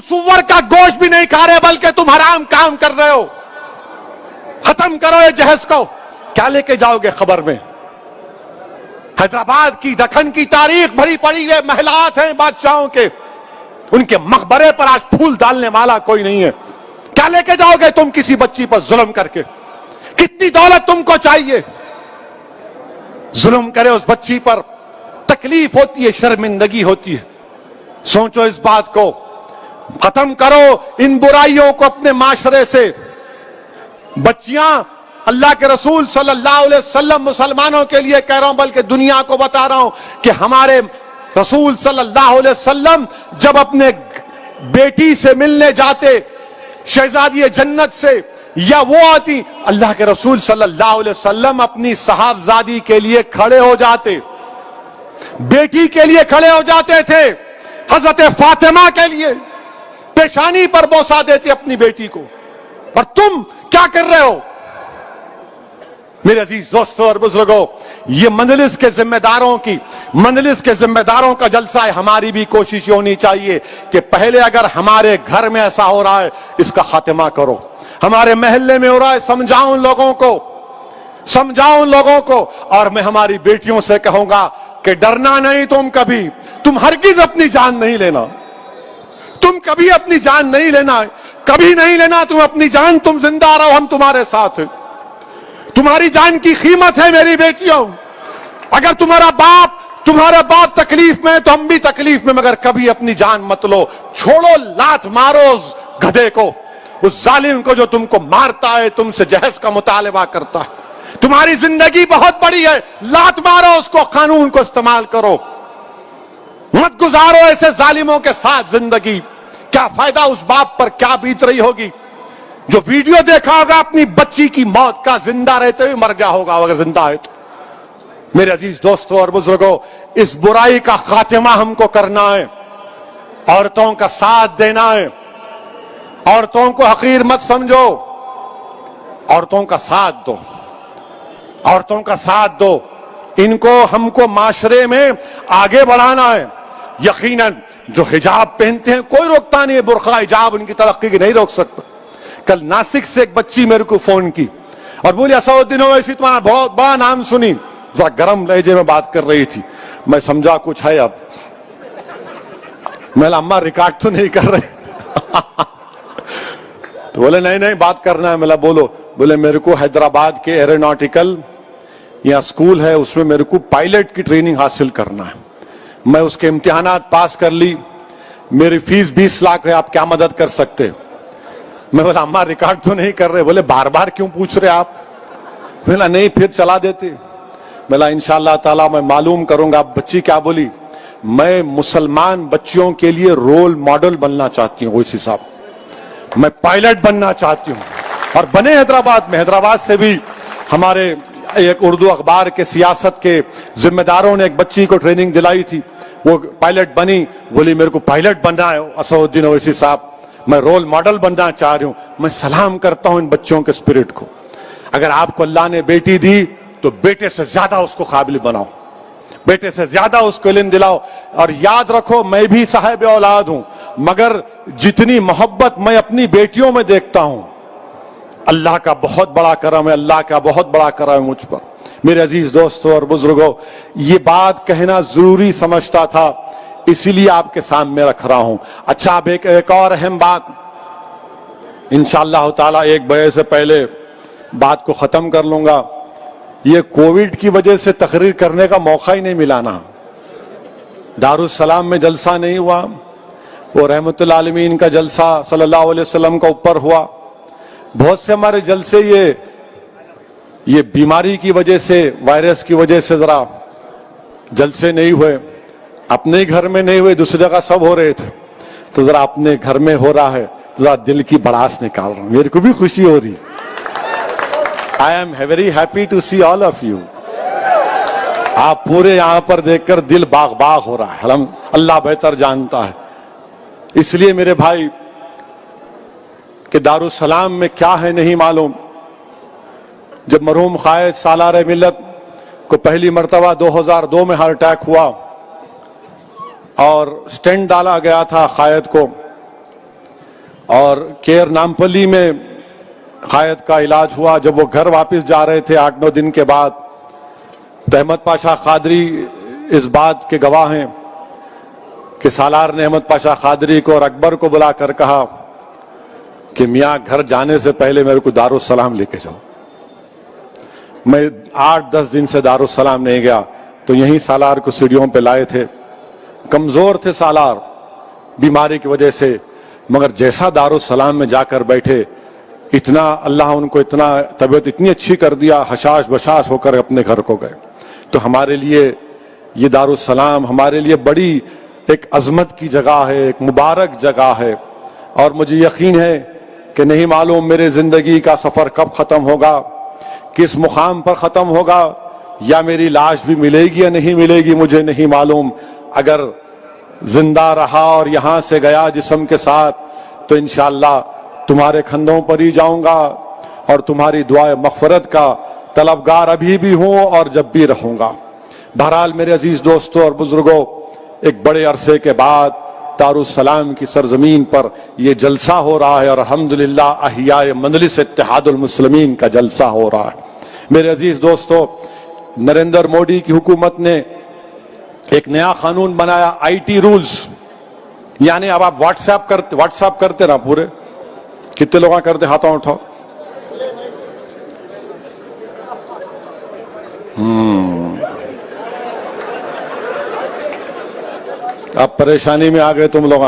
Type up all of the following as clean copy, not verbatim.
सुअर का गोश्त भी नहीं खा रहे बल्कि तुम हराम काम कर रहे हो। खत्म करो ये जहज को। क्या लेके जाओगे खबर में? हैदराबाद की, दखन की तारीख भरी पड़ी है, महलात हैं बादशाहों के, उनके मकबरे पर आज फूल डालने वाला कोई नहीं है। क्या लेके जाओगे तुम किसी बच्ची पर जुल्म करके? कितनी दौलत तुमको चाहिए? जुल्म करे उस बच्ची पर, तकलीफ होती है, शर्मिंदगी होती है। सोचो इस बात को, खत्म करो इन बुराइयों को अपने माशरे से। बच्चियां, अल्लाह के रसूल सल्लल्लाहु अलैहि वसल्लम मुसलमानों के लिए कह रहा हूं बल्कि दुनिया को बता रहा हूं कि हमारे रसूल सल्लल्लाहु अलैहि वसल्लम जब अपने बेटी से मिलने जाते, शहजादी जन्नत से, या वो आती, अल्लाह के रसूल सल्लल्लाहु अलैहि वसल्लम अपनी साहबजादी के लिए खड़े हो जाते, बेटी के लिए खड़े हो जाते थे। हजरत फातिमा के लिए पेशानी पर बोसा देते अपनी बेटी को। और तुम क्या कर रहे हो? मेरे अजीज दोस्तों और बुजुर्गों, ये मंजलिस के जिम्मेदारों की, मंजलिस के जिम्मेदारों का जलसा है। हमारी भी कोशिश होनी चाहिए कि पहले अगर हमारे घर में ऐसा हो रहा है, इसका खात्मा करो। हमारे मोहल्ले में हो रहा है, समझाओ लोगों को, समझाओ लोगों को। और मैं हमारी बेटियों से कहूंगा कि डरना नहीं तुम हरगिज अपनी जान नहीं लेना, तुम कभी अपनी जान नहीं लेना, कभी नहीं लेना तुम अपनी जान। तुम जिंदा रहो, हम तुम्हारे साथ हैं। तुम्हारी जान की कीमत है मेरी बेटियों। अगर तुम्हारा बाप तकलीफ में है तो हम भी तकलीफ में, मगर कभी अपनी जान मत लो। छोड़ो, लात मारो उस गधे को, उस जालिम को जो तुमको मारता है, तुमसे जहज का मुतालबा करता है। तुम्हारी जिंदगी बहुत बड़ी है, लात मारो उसको, कानून को इस्तेमाल करो। मत गुजारो ऐसे जालिमों के साथ जिंदगी। क्या फायदा उस बाप पर, क्या बीत रही होगी जो वीडियो देखा होगा अपनी बच्ची की मौत का, जिंदा रहते हुए मर गया होगा अगर जिंदा है तो। मेरे अजीज दोस्तों और बुजुर्गों, इस बुराई का खात्मा हमको करना है, औरतों का साथ देना है। औरतों को हकीर मत समझो, औरतों का साथ दो, औरतों का साथ दो। इनको हमको माशरे में आगे बढ़ाना है। यकीनन जो हिजाब पहनते हैं कोई रोकता नहीं है, बुर्का हिजाब उनकी तरक्की की नहीं रोक सकता। कल नासिक से एक बच्ची मेरे को फोन की और बोली, असउद्दीन ओवैसी तुम्हारा बहुत बड़ा नाम सुनी। जरा गर्म लहजे में बात कर रही थी, मैं समझा कुछ है। अब मैं अम्मा रिकॉर्ड तो नहीं कर रहे तो बोले नहीं बात करना है। मैं बोलो। बोले मेरे को हैदराबाद के एरोनॉटिकल या स्कूल है, उसमें मेरे को पायलट की ट्रेनिंग हासिल करना है। मैं उसके इम्तिहानात पास कर ली, मेरी फीस 20 लाख है, आप क्या मदद कर सकते? मैं बोला अम्मा रिकॉर्ड तो नहीं कर रहे। बोले बार बार क्यों पूछ रहे आप? बोला नहीं, फिर चला देते। बोला इंशाअल्लाह ताला मैं मालूम करूंगा। बच्ची क्या बोली? मैं मुसलमान बच्चियों के लिए रोल मॉडल बनना चाहती हूँ, उस हिसाब मैं पायलट बनना चाहती हूँ। और बने हैदराबाद में। हैदराबाद से भी हमारे एक उर्दू अखबार के सियासत के जिम्मेदारों ने एक बच्ची को ट्रेनिंग दिलाई थी, वो पायलट बनी। बोली मेरे को पायलट बनना है असउद्दीन ओवैसी साहब, मैं रोल मॉडल बनना चाह रही हूं। मैं सलाम करता हूं इन बच्चों के स्पिरिट को। अगर आपको अल्लाह ने बेटी दी तो बेटे से ज्यादा उसको काबिल बनाओ, बेटे से ज्यादा उसको इल्म दिलाओ। और याद रखो, मैं भी साहिब औलाद हूं, मगर जितनी मोहब्बत मैं अपनी बेटियों में देखता हूं, अल्लाह का बहुत बड़ा करम है, अल्लाह का बहुत बड़ा करम है मुझ पर। मेरे अजीज दोस्तों और बुजुर्गों, ये बात कहना जरूरी समझता था, इसीलिए आपके सामने रख रहा हूं। अच्छा, अब एक और अहम बात, इंशाअल्लाह ताला 1 बजे से पहले बात को खत्म कर लूंगा। ये कोविड की वजह से तकरीर करने का मौका ही नहीं मिला ना। दारुस्सलाम में जलसा नहीं हुआ, वो रहमतुल आलमीन का जलसा सल्लल्लाहु अलैहि वसल्लम का ऊपर हुआ। बहुत से हमारे जलसे ये बीमारी की वजह से, वायरस की वजह से जरा जलसे नहीं हुए। अपने ही घर में नहीं हुए, दूसरी जगह सब हो रहे थे, तो जरा अपने घर में हो रहा है, जरा दिल की भड़ास निकाल रहा हूं। मेरे को भी खुशी हो रही। I am very happy to see all of you. आप पूरे यहां पर देखकर दिल बाग बाग हो रहा है। हम अल्लाह बेहतर जानता है। इसलिए मेरे भाई कि दारुस्सलाम में क्या है नहीं मालूम। जब मरहूम कायद सालार मिल्लत को पहली मर्तबा 2002 में हार्ट अटैक हुआ और स्टेंट डाला गया था कायद को, और केयर नामपल्ली में कायद का इलाज हुआ। जब वो घर वापस जा रहे थे 8-9 दिन के बाद, तो अहमद पाशा कादरी इस बात के गवाह हैं कि सालार ने अहमद पाशा कादरी को और अकबर को बुलाकर कहा कि मियाँ घर जाने से पहले मेरे को दारुस्सलाम लेके जाओ। मैं 8-10 दिन से दारुस्सलाम नहीं गया, तो यहीं सालार को सीढ़ियों पे लाए थे। कमजोर थे सालार बीमारी की वजह से, मगर जैसा दारुस्सलाम में जाकर बैठे, इतना अल्लाह उनको इतना तबीयत इतनी अच्छी कर दिया, हशाश बशाश होकर अपने घर को गए। तो हमारे लिए ये दारुस्सलाम हमारे लिए बड़ी एक अजमत की जगह है, एक मुबारक जगह है। और मुझे यकीन है कि नहीं मालूम मेरे जिंदगी का सफर कब खत्म होगा, किस मुकाम पर खत्म होगा, या मेरी लाश भी मिलेगी या नहीं मिलेगी, मुझे नहीं मालूम। अगर जिंदा रहा और यहां से गया जिस्म के साथ, तो इंशाअल्लाह तुम्हारे कंधों पर ही जाऊंगा और तुम्हारी दुआए मग़फ़िरत का तलबगार अभी भी हूं और जब भी रहूंगा। बहरहाल मेरे अजीज दोस्तों और बुजुर्गों, एक बड़े अरसे के बाद दारुस्सलाम की सरजमीन पर यह जलसा हो रहा है और अल्हम्दुलिल्लाह अहियाए मजलिस इत्तेहादुल मुस्लिमीन का जलसा हो रहा है। मेरे अजीज दोस्तों, नरेंद्र मोदी की हुकूमत ने एक नया कानून बनाया, आईटी रूल्स। यानी अब आप व्हाट्सएप करते ना, पूरे कितने लोग करते, हाथों उठाओ। अब परेशानी में आ गए तुम लोग।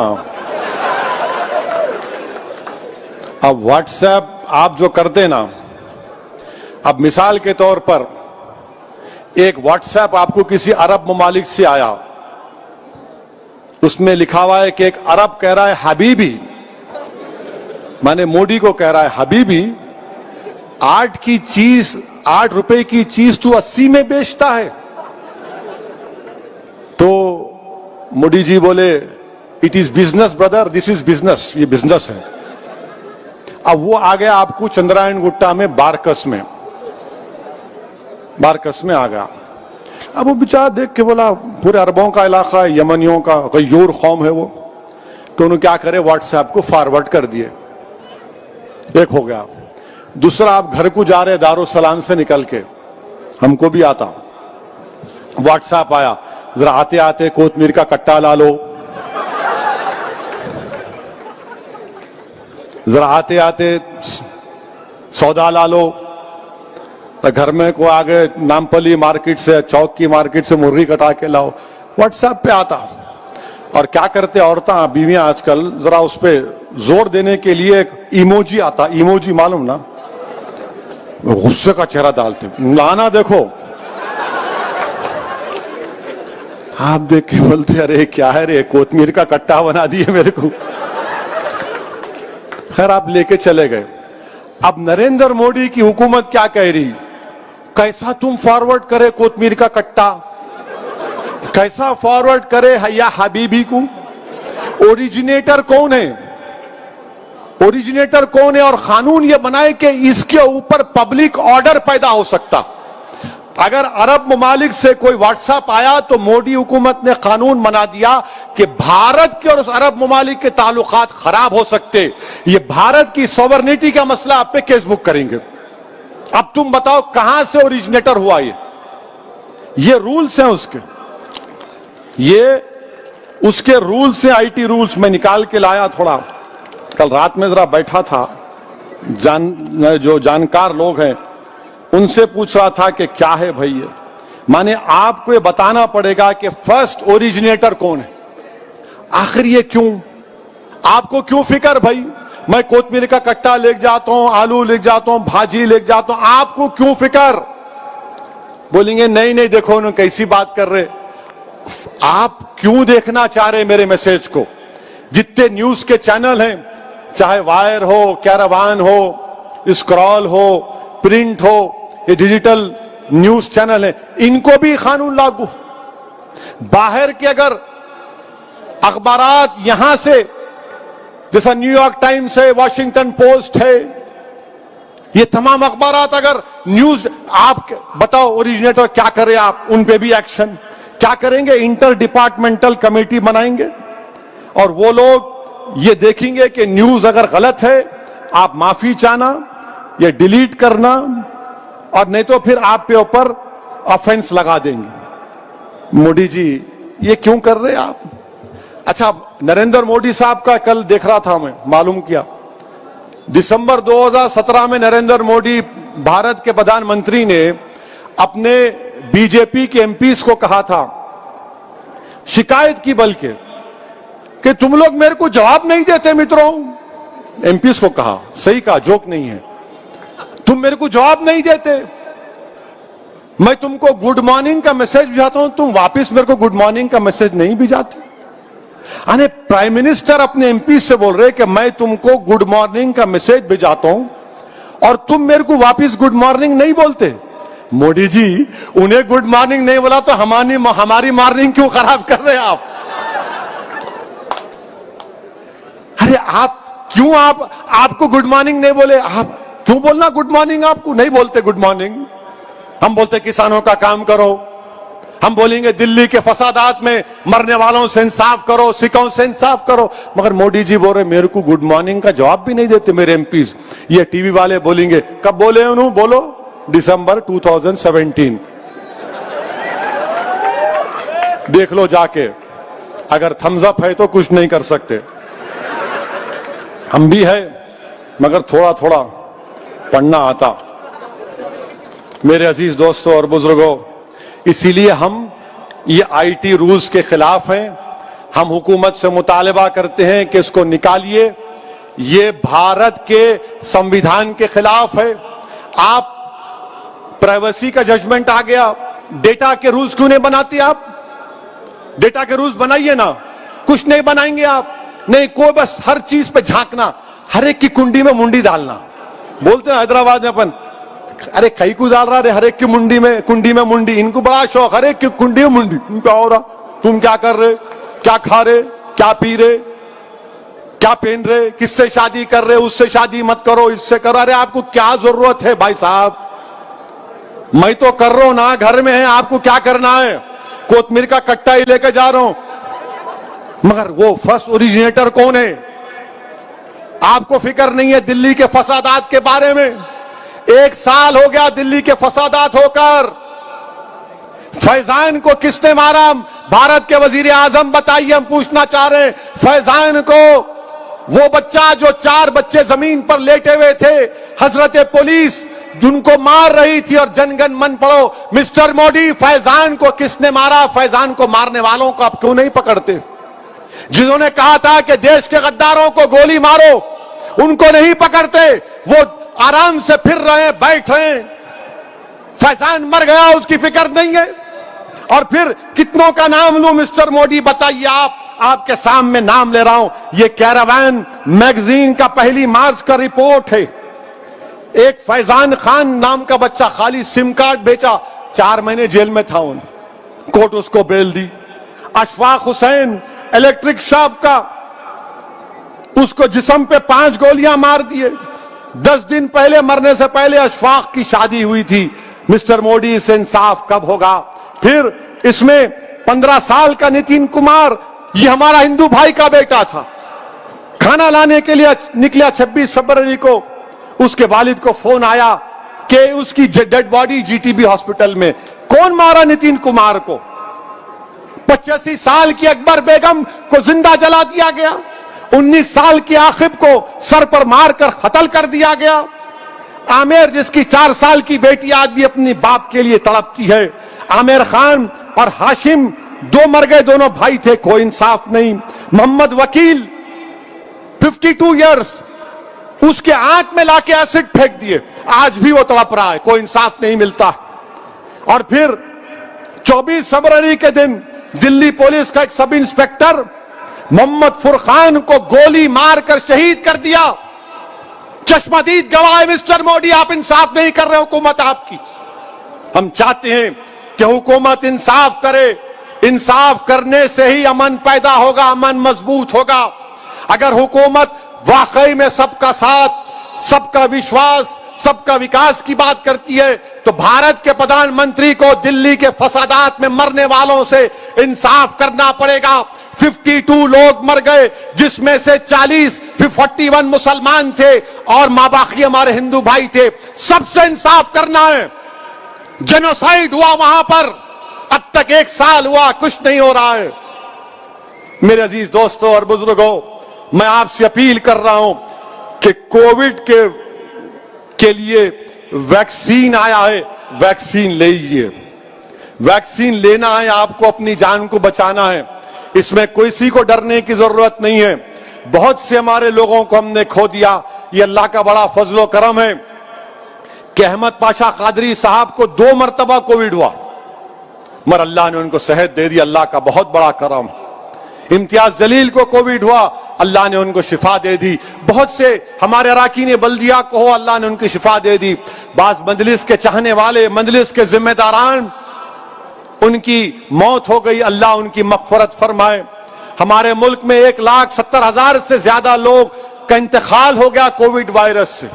अब व्हाट्सएप आप जो करते ना, अब मिसाल के तौर पर एक व्हाट्सएप आपको किसी अरब ममालिक से आया, उसमें लिखा हुआ है कि एक अरब कह रहा है हबीबी, माने मोदी को कह रहा है हबीबी, 8 रुपए की चीज तू 80 में बेचता है। तो मोदी जी बोले, it is business brother, this is business, ये बिजनेस है। अब वो आ गया आपको चंद्रायन गुट्टा में, बारकस में आ गया। अब वो बेचारा देख के बोला, पूरे अरबों का इलाका है, यमनियों का गयूर कौम है वो, तो उन्होंने क्या करे, व्हाट्सएप को फॉरवर्ड कर दिए। एक हो गया। दूसरा, आप घर को जा रहे दारुस्सलाम से निकल के, हमको भी आता, व्हाट्सएप आया, जरा आते आते कोतमीर का कट्टा ला लो, जरा आते आते सौदा ला लो। तो घर में को आगे नामपल्ली मार्केट से, चौक की मार्केट से मुर्गी कटा के लाओ, व्हाट्सएप पे आता। और क्या करते औरतें बीवियां आजकल, जरा उस पे जोर देने के लिए एक इमोजी आता, इमोजी मालूम ना, गुस्से का चेहरा डालते, लाना देखो, आप देख के बोलते अरे क्या है रे, कोतमीर का कट्टा बना दिए मेरे को। खैर आप लेके चले गए। अब नरेंद्र मोदी की हुकूमत क्या कह रही, कैसा तुम फॉरवर्ड करे कोतमीर का कट्टा, कैसा फॉरवर्ड करे या हबीबी को। ओरिजिनेटर कौन है, ओरिजिनेटर कौन है, और कानून ये बनाए कि इसके ऊपर पब्लिक ऑर्डर पैदा हो सकता। अगर अरब ममालिक से कोई व्हाट्सएप आया तो मोदी हुकूमत ने कानून बना दिया कि भारत के और उस अरब ममालिक के ताल्लुकात खराब हो सकते, ये भारत की सॉवरेनिटी का मसला, आप पे केस बुक करेंगे। अब तुम बताओ कहां से ओरिजिनेटर हुआ ये रूल्स हैं उसके, ये उसके रूल्स हैं, आईटी रूल्स मैं निकाल के लाया थोड़ा, कल रात में जरा बैठा था, जो जानकार लोग हैं उनसे पूछ रहा था कि क्या है भाई ये, माने आपको ये बताना पड़ेगा कि फर्स्ट ओरिजिनेटर कौन है। आखिर ये क्यों, आपको क्यों फिक्र भाई, मैं कोतमीर का कट्टा लेके जाता हूं, आलू लेके जाता हूं, भाजी लेके जाता हूं, आपको क्यों फिक्र। बोलेंगे नहीं नहीं देखो उन्होंने कैसी बात कर रहे, आप क्यों देखना चाह रहे मेरे मैसेज को। जितने न्यूज के चैनल हैं, चाहे वायर हो, कैरावान हो, स्क्रॉल हो, प्रिंट हो, ये डिजिटल न्यूज चैनल है, इनको भी कानून लागू। बाहर के अगर अखबारात यहां से, जैसा न्यूयॉर्क टाइम्स है, वॉशिंगटन पोस्ट है, ये तमाम अखबारात अगर न्यूज, आप बताओ ओरिजिनेटर क्या करें, आप उन पे भी एक्शन क्या करेंगे। इंटर डिपार्टमेंटल कमेटी बनाएंगे और वो लोग ये देखेंगे कि न्यूज अगर गलत है आप माफी चाहना या डिलीट करना, और नहीं तो फिर आप पे ऊपर ऑफेंस लगा देंगे। मोदी जी ये क्यों कर रहे आप? अच्छा, नरेंद्र मोदी साहब का कल देख रहा था मैं, मालूम किया दिसंबर 2017 में नरेंद्र मोदी भारत के प्रधानमंत्री ने अपने बीजेपी के एमपीज को कहा था, शिकायत की बल्कि, कि तुम लोग मेरे को जवाब नहीं देते मित्रों। एमपीज को कहा, सही कहा, जोक नहीं है, तुम मेरे को जवाब नहीं देते। मैं तुमको गुड मॉर्निंग का मैसेज भेजता हूं, तुम वापस मेरे को गुड मॉर्निंग का मैसेज नहीं भेजाते। अरे प्राइम मिनिस्टर अपने एमपी से बोल रहे कि मैं तुमको गुड मॉर्निंग का मैसेज भेजाता हूं और तुम मेरे को वापस गुड मॉर्निंग नहीं बोलते। मोदी जी, उन्हें गुड मॉर्निंग नहीं बोला तो हमारी मॉर्निंग क्यों खराब कर रहे हैं आप? अरे आप क्यों, आपको गुड मॉर्निंग नहीं बोले, आप क्यों बोलना गुड मॉर्निंग? आपको नहीं बोलते गुड मॉर्निंग। हम बोलते किसानों का काम करो, हम बोलेंगे दिल्ली के फसादात में मरने वालों से इंसाफ करो, सिखों से इंसाफ करो, मगर मोदी जी बोल रहे मेरे को गुड मॉर्निंग का जवाब भी नहीं देते मेरे एमपीज। ये टीवी वाले बोलेंगे, कब बोले उन्होंने? बोलो दिसंबर 2017, देख लो जाके, अगर थम्स अप है तो कुछ नहीं कर सकते। हम भी है मगर थोड़ा थोड़ा पढ़ना आता। मेरे अजीज दोस्तों और बुजुर्गों, इसीलिए हम ये आईटी रूल्स के खिलाफ हैं। हम हुकूमत से मुतालबा करते हैं कि इसको निकालिए। ये भारत के संविधान के खिलाफ है। आप प्राइवेसी का जजमेंट आ गया, डेटा के रूल्स क्यों नहीं बनाती आप? डेटा के रूल्स बनाइए ना। कुछ नहीं बनाएंगे आप, नहीं कोई, बस हर चीज पे झांकना, हर एक की कुंडी में मुंडी डालना। बोलते हैं हैदराबाद में अपन, अरे कई को डाल रहा, हर एक की कुंडी में मुंडी। इनको बड़ा शौक, हर एक की कुंडी में मुंडी। क्या हो रहा, तुम क्या कर रहे, क्या खा रहे, क्या पी रहे, क्या पहन रहे, किससे शादी कर रहे, उससे शादी मत करो, इससे करो। अरे आपको क्या जरूरत है भाई साहब? मैं तो कर रहा हूं ना, घर में है, आपको क्या करना है? कोतमीर का कट्टा ही लेकर जा रहा हूं, मगर वो फर्स्ट ओरिजिनेटर कौन है? आपको फिक्र नहीं है दिल्ली के फसादात के बारे में। 1 साल हो गया दिल्ली के फसादात होकर। फैजान को किसने मारा? भारत के वजीर आजम बताइए, हम पूछना चाह रहे हैं। फैजान को, वो बच्चा जो 4 बच्चे जमीन पर लेटे हुए थे, हजरत पुलिस जिनको मार रही थी और जनगण मन पढ़ो। मिस्टर मोदी, फैजान को किसने मारा? फैजान को मारने वालों को आप क्यों नहीं पकड़ते? जिन्होंने कहा था कि देश के गद्दारों को गोली मारो, उनको नहीं पकड़ते, वो आराम से फिर रहे हैं, बैठ रहे हैं। फैजान मर गया, उसकी फिक्र नहीं है। और फिर कितनों का नाम लूं मिस्टर मोदी, बताइए आप, आपके सामने नाम ले रहा हूं। ये कैरावान मैगजीन का पहली मार्च का रिपोर्ट है। एक फैजान खान नाम का बच्चा खाली सिम कार्ड बेचा, 4 महीने जेल में था, कोर्ट उसको बेल दी। अशफाक हुसैन इलेक्ट्रिक शॉप का, उसको जिस्म पे 5 गोलियां मार दिए। 10 दिन पहले, मरने से पहले अशफाक की शादी हुई थी। मिस्टर मोदी, इससे इंसाफ कब होगा? फिर इसमें 15 साल का नितिन कुमार, ये हमारा हिंदू भाई का बेटा था, खाना लाने के लिए निकला 26 फरवरी को। उसके वालिद को फोन आया कि उसकी डेड बॉडी जीटीबी हॉस्पिटल में। कौन मारा नितिन कुमार को? 85 साल की अकबर बेगम को जिंदा जला दिया गया। 19 साल की आखिब को सर पर मारकर कत्ल कर दिया गया। आमिर, जिसकी 4 साल की बेटी आज भी अपने बाप के लिए तड़पती है। आमिर खान और हाशिम 2 मर गए, दोनों भाई थे, कोई इंसाफ नहीं। मोहम्मद वकील 52 इयर्स, उसके आंख में लाके एसिड फेंक दिए, आज भी वो तड़प रहा है, कोई इंसाफ नहीं मिलता। और फिर 24 फरवरी के दिन दिल्ली पुलिस का एक सब इंस्पेक्टर मोहम्मद फुरकान को गोली मारकर शहीद कर दिया। चश्मदीद गवाह है मिस्टर मोदी, आप इंसाफ नहीं कर रहे हुकूमत आपकी। हम चाहते हैं कि हुकूमत इंसाफ करे। इंसाफ करने से ही अमन पैदा होगा, अमन मजबूत होगा। अगर हुकूमत वाकई में सबका साथ, सबका विश्वास, सबका विकास की बात करती है, तो भारत के प्रधानमंत्री को दिल्ली के फसादात में मरने वालों से इंसाफ करना पड़ेगा। 52 लोग मर गए, जिसमें से 41 मुसलमान थे और मां बाकी हमारे हिंदू भाई थे। सबसे इंसाफ करना है। जेनोसाइड हुआ वहां पर, अब तक 1 साल हुआ, कुछ नहीं हो रहा है। मेरे अजीज दोस्तों और बुजुर्गों, मैं आपसे अपील कर रहा हूं कि कोविड के लिए वैक्सीन आया है, वैक्सीन लीजिए। वैक्सीन लेना है, आपको अपनी जान को बचाना है, इसमें किसी को डरने की जरूरत नहीं है। बहुत से हमारे लोगों को हमने खो दिया, ये अल्लाह का बड़ा फजलो करम है कि अहमद पाशा कादरी साहब को 2 मरतबा कोविड हुआ, मगर अल्लाह ने उनको सेहत दे दी, अल्लाह का बहुत बड़ा करम। इम्तियाज जलील को कोविड हुआ, अल्लाह ने उनको शिफा दे दी। बहुत से हमारे अराकीन बल्दिया को हो, अल्लाह ने उनकी शिफा दे दी। बाज मजलिस के चाहने वाले, मजलिस के जिम्मेदारान, उनकी मौत हो गई, अल्लाह उनकी मगफरत फरमाए। हमारे मुल्क में 1,70,000 से ज्यादा लोग का इंतकाल हो गया कोविड वायरस से।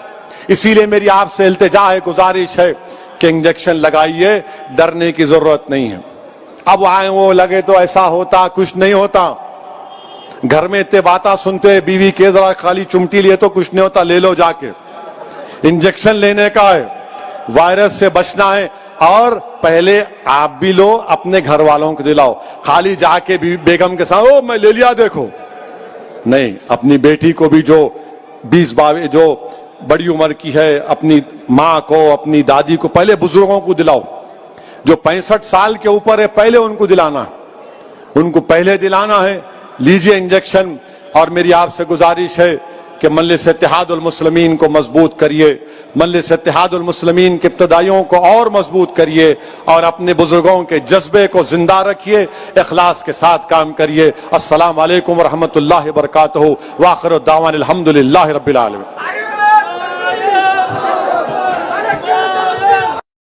इसीलिए मेरी आपसे इल्तिजा है, गुजारिश है कि इंजेक्शन लगाइए, डरने की जरूरत नहीं है। अब आए वो लगे तो ऐसा होता, कुछ नहीं होता। घर में इतने बातें सुनते, बीवी के जरा खाली चुमटी लिए तो कुछ नहीं होता, ले लो जाके। इंजेक्शन लेने का है, वायरस से बचना है, और पहले आप भी लो, अपने घर वालों को दिलाओ। खाली जाके बेगम के साथ ओ मैं ले लिया देखो, नहीं, अपनी बेटी को भी जो 20-22 जो बड़ी उम्र की है, अपनी माँ को, अपनी दादी को, पहले बुजुर्गों को दिलाओ। जो 65 साल के ऊपर है पहले उनको दिलाना है, उनको पहले दिलाना है। लीजिए इंजेक्शन। और मेरी आपसे गुजारिश है कि मजलिस इत्तेहादुल मुस्लिमीन को मजबूत करिए, मजलिस इत्तेहादुल मुस्लिमीन के इब्तदाइयों को और मजबूत करिए, और अपने बुजुर्गों के जज्बे को जिंदा रखिए, इखलास के साथ काम करिए। अस्सलाम वालेकुम व रहमतुल्लाहि व बरकातहू व आखिर दावाना अल्हम्दुलिल्लाहि रब्बिल आलमीन।